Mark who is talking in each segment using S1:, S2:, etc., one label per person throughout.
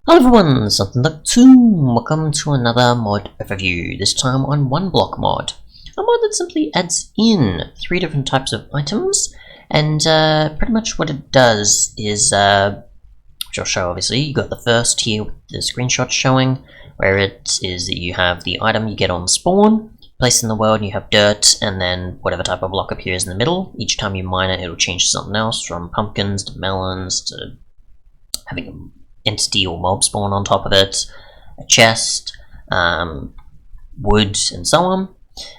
S1: Hello everyone, something like 2. Welcome to another mod overview, this time on OneBlockMod. A mod that simply adds in 3 different types of items, and pretty much what it does is, which I'll show obviously, you got the first here with the screenshot showing, where it is that you have the item you get on spawn, placed in the world, and you have dirt, and then whatever type of block appears in the middle. Each time you mine it, it'll change to something else, from pumpkins to melons to having a entity or mob spawn on top of it, a chest, wood, and so on.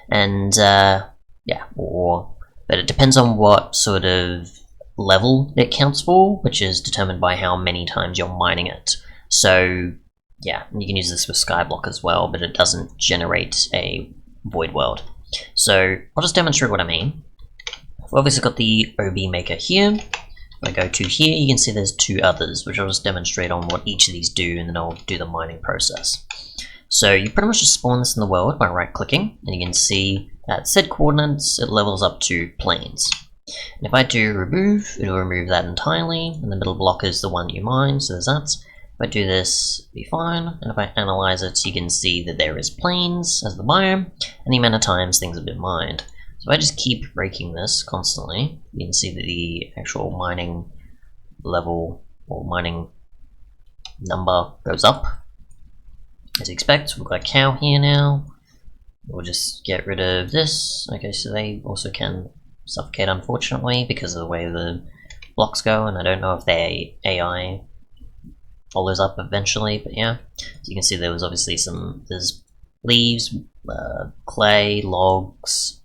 S1: And but it depends on what sort of level it counts for, which is determined by how many times you're mining it. So yeah, you can use this with Skyblock as well, but it doesn't generate a void world. So I'll just demonstrate what I mean. We've obviously got the OB-maker here. When I go to here, you can see there's 2 others, which I'll just demonstrate on what each of these do, and then I'll do the mining process. So you pretty much just spawn this in the world by right-clicking, and you can see at set coordinates, it levels up to plains. And if I do remove, it'll remove that entirely, and the middle block is the one you mine, so there's that. If I do this, it'll be fine, and if I analyze it, you can see that there is plains as the biome, and the amount of times things have been mined. So if I just keep breaking this constantly, you can see that the actual mining level or mining number goes up. As you expect, we've got a cow here now. We'll just get rid of this. Okay, so they also can suffocate, unfortunately, because of the way the blocks go, and I don't know if their AI follows up eventually, but yeah. So you can see there was obviously there's leaves, clay, logs.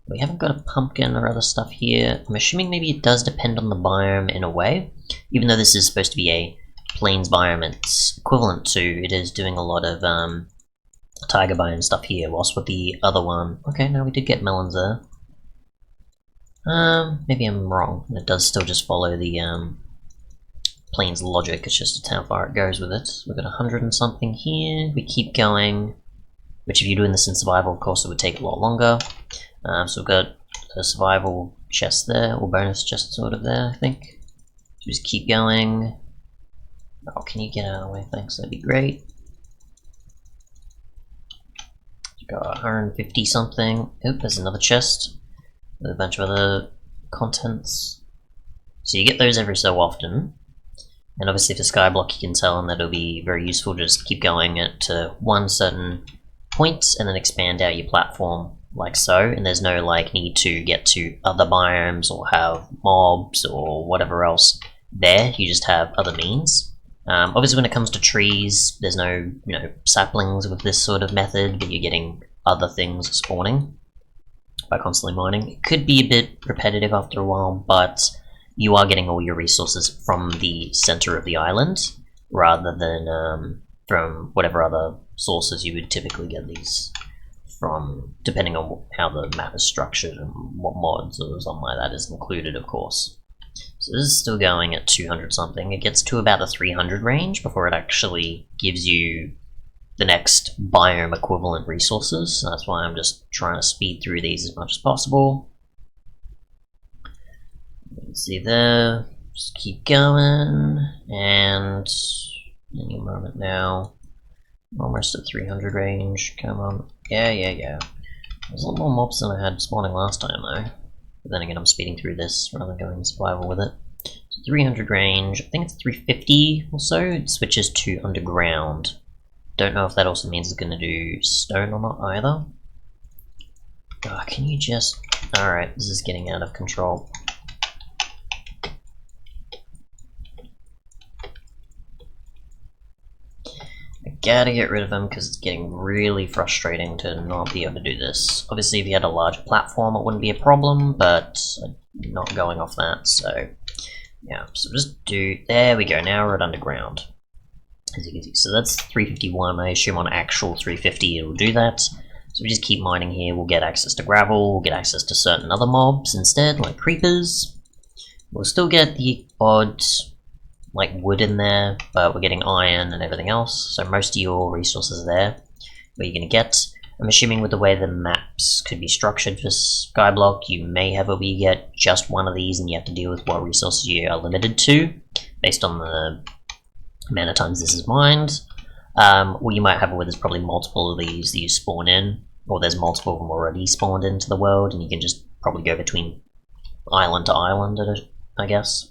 S1: We haven't got a pumpkin or other stuff here. I'm assuming maybe it does depend on the biome in a way. Even though this is supposed to be a plains biome, it's equivalent to, it is doing a lot of tiger biome stuff here, whilst with the other one... Okay, no, we did get melons there. Maybe I'm wrong. It does still just follow the plains logic, it's just how far it goes with it. We've got 100 and something here. We keep going, which if you're doing this in survival, of course, it would take a lot longer. So we've got a survival chest there, or bonus chest sort of there, I think. So just keep going. Oh, can you get out of the way? Thanks, that'd be great. Got 150 something. Oop, there's another chest with a bunch of other contents. So you get those every so often. And obviously for Skyblock you can tell them that it'll be very useful to just keep going it to one certain point and then expand out your platform like so, and there's no like need to get to other biomes or have mobs or whatever else there. You just have other means. Obviously when it comes to trees, there's no saplings with this sort of method, but you're getting other things spawning by constantly mining. It could be a bit repetitive after a while, but you are getting all your resources from the center of the island rather than from whatever other sources you would typically get these from, depending on how the map is structured and what mods or something like that is included, of course. So this is still going at 200 something. It gets to about the 300 range before it actually gives you the next biome equivalent resources. So that's why I'm just trying to speed through these as much as possible. You can see there, just keep going, and any moment now, almost at 300 range, come on. Yeah. There's a lot more mobs than I had spawning last time though. But then again, I'm speeding through this rather than going survival with it. So 300 range, I think it's 350 or so, it switches to underground. Don't know if that also means it's going to do stone or not either. Oh, can you just... Alright, this is getting out of control. I gotta get rid of them because it's getting really frustrating to not be able to do this. Obviously if you had a larger platform it wouldn't be a problem, but I'm not going off that, so yeah. So just do, there we go, now we're at underground. As you can see, so that's 351, I assume on actual 350 it'll do that. So we just keep mining here, we'll get access to gravel, we'll get access to certain other mobs instead, like creepers. We'll still get the odd like wood in there, but we're getting iron and everything else, so most of your resources are there where you're going to get. I'm assuming with the way the maps could be structured for Skyblock, you may have where you get just one of these and you have to deal with what resources you are limited to based on the amount of times this is mined. What you might have where there's probably multiple of these that you spawn in, or there's multiple of them already spawned into the world, and you can just probably go between island to island, I guess.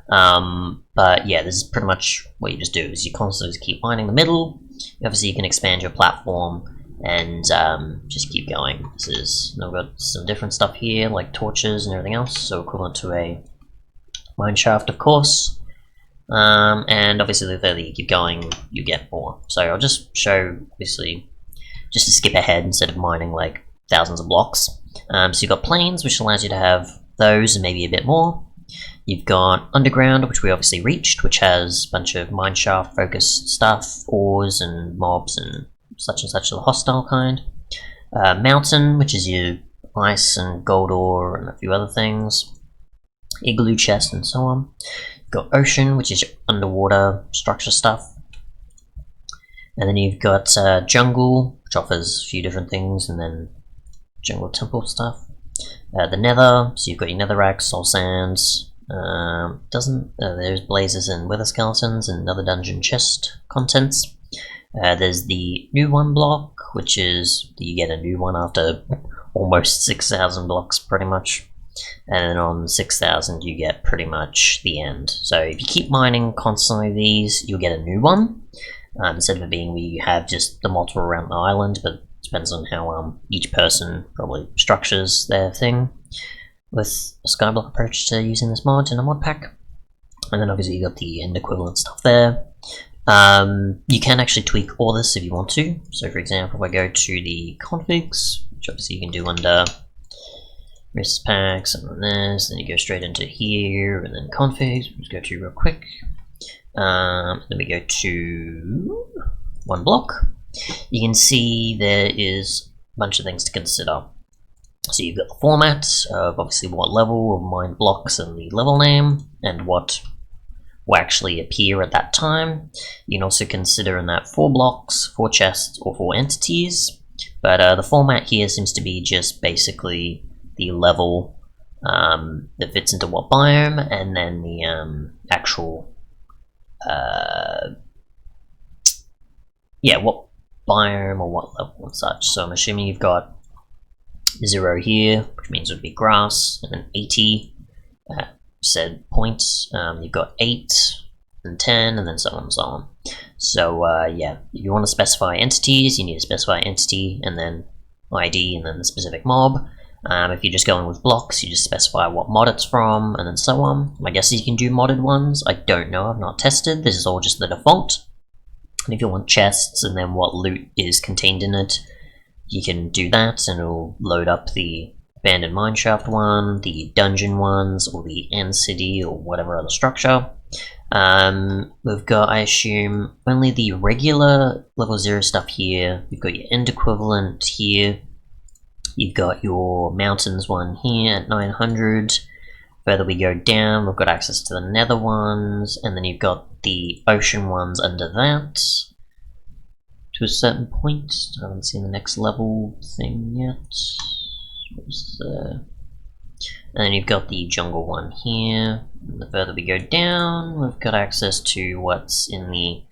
S1: But yeah, this is pretty much what you just do, is you constantly keep mining the middle. Obviously you can expand your platform and just keep going. This is, I've got some different stuff here, like torches and everything else, so equivalent to a mine shaft, of course. And obviously the further you keep going, you get more. So I'll just show, obviously, just to skip ahead instead of mining like thousands of blocks. So you've got plains, which allows you to have those and maybe a bit more. You've got underground, which we obviously reached, which has a bunch of mineshaft focused stuff, ores and mobs and such of the hostile kind. Mountain, which is your ice and gold ore and a few other things. Igloo chest and so on. You've got ocean, which is your underwater structure stuff. And then you've got jungle, which offers a few different things, and then jungle temple stuff. The nether, so you've got your netherrack, soul sands. There's blazes and wither skeletons and other dungeon chest contents. There's the new one block, which is you get a new one after almost 6,000 blocks, pretty much. And then on 6,000 you get pretty much the end. So if you keep mining constantly these, you'll get a new one. Instead of it being where you have just the multiple around the island, but it depends on how each person probably structures their thing with a Skyblock approach to using this mod in a mod pack. And then obviously you got the end equivalent stuff there. You can actually tweak all this if you want to. So for example, if I go to the configs, which obviously you can do under risk packs and on this, then you go straight into here and then configs. We'll just go to real quick. Then we go to OneBlock. You can see there is a bunch of things to consider. So you've got the format of obviously what level of mine blocks and the level name and what will actually appear at that time. You can also consider in that 4 blocks, 4 chests, or 4 entities. But the format here seems to be just basically the level that fits into what biome, and then the actual what biome or what level and such. So I'm assuming you've got 0 here, which means it would be grass, and then 80 said points. You've got 8 and 10, and then so on and so on. So yeah, if you want to specify entities, you need to specify entity and then ID and then the specific mob. If you're just going with blocks, you just specify what mod it's from, and then so on. I guess you can do modded ones. I don't know, I've not tested. This is all just the default. And if you want chests and then what loot is contained in it, you can do that, and it'll load up the abandoned mineshaft one, the dungeon ones, or the end city, or whatever other structure. We've got, I assume, only the regular level 0 stuff here. You've got your end equivalent here. You've got your mountains one here at 900. Further we go down, we've got access to the nether ones, and then you've got the ocean ones under that to a certain point. I haven't seen the next level thing yet. And then you've got the jungle one here. And the further we go down, we've got access to what's in the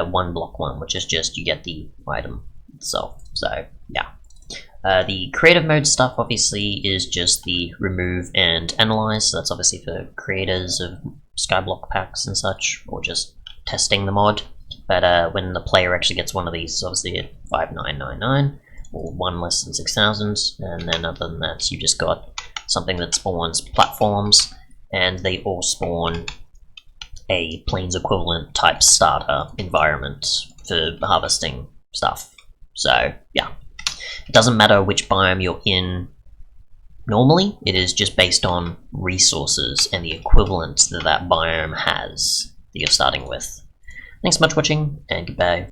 S1: one block one, which is just you get the item itself. So yeah. The creative mode stuff obviously is just the remove and analyze, so that's obviously for creators of Skyblock packs and such, or just testing the mod. But when the player actually gets one of these, it's obviously at 5999, or 1 less than 6,000, and then other than that you just got something that spawns platforms, and they all spawn a plains equivalent type starter environment for harvesting stuff. So yeah. It doesn't matter which biome you're in normally, it is just based on resources and the equivalent that that biome has that you're starting with. Thanks so much for watching, and goodbye.